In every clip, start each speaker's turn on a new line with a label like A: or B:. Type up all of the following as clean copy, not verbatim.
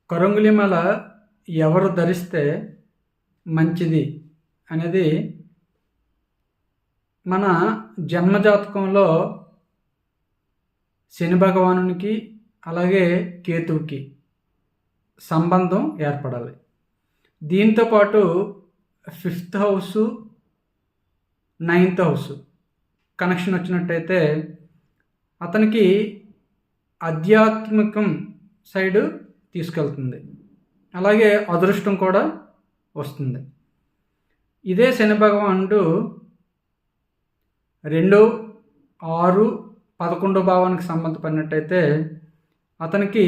A: కరంగులి మాల ఎవరు ధరిస్తే మంచిది అనేది మన జన్మజాతకంలో శని భగవానునికి అలాగే కేతువుకి సంబంధం ఏర్పడాలి. దీంతోపాటు 5th house 9th house connection వచ్చినట్టయితే అతనికి ఆధ్యాత్మికం సైడు తీసుకెళ్తుంది, అలాగే అదృష్టం కూడా వస్తుంది. ఇదే శని భగవానుడు 2, 6, 11 భావానికి సంబంధపడినట్టయితే అతనికి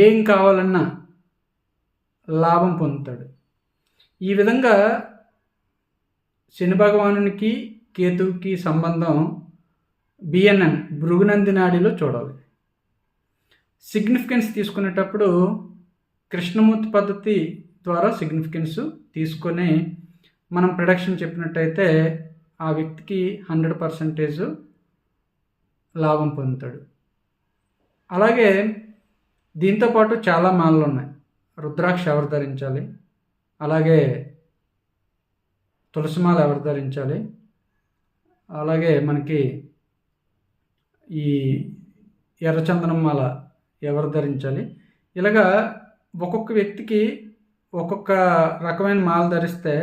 A: ఏం కావాలన్నా లాభం పొందుతాడు. ఈ విధంగా శని భగవానునికి కేతువుకి సంబంధం బిఎన్ఎన్ భృగునంది నాడిలో చూడాలి. సిగ్నిఫికెన్స్ తీసుకునేటప్పుడు కృష్ణమూర్తి పద్ధతి ద్వారా సిగ్నిఫికెన్స్ తీసుకొని మనం ప్రొడక్షన్ చెప్పినట్టయితే ఆ వ్యక్తికి 100% లాభం పొందుతాడు. అలాగే దీంతోపాటు చాలా మాలలు ఉన్నాయి. రుద్రాక్ష ఎవరు ధరించాలి, అలాగే తులసిమాల ఎవరు ధరించాలి, అలాగే మనకి ఈ ఎర్రచందనం మాల ఎవరు ధరించాలి, ఇలాగా ఒక్కొక్క వ్యక్తికి ఒక్కొక్క రకమైన మాల ధరిస్తే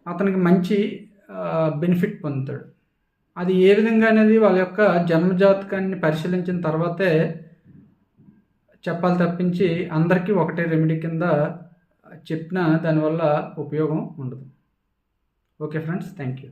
A: అతనికి మంచి బెనిఫిట్ పొందుతాడు. అది ఏ విధంగా అనేది వాళ్ళ యొక్క జన్మజాతకాన్ని పరిశీలించిన తర్వాతే చెప్పాలి తప్పించి అందరికీ ఒకటే రెమెడీ కింద చెప్పినా దానివల్ల ఉపయోగం ఉండదు. Okay friends, thank you.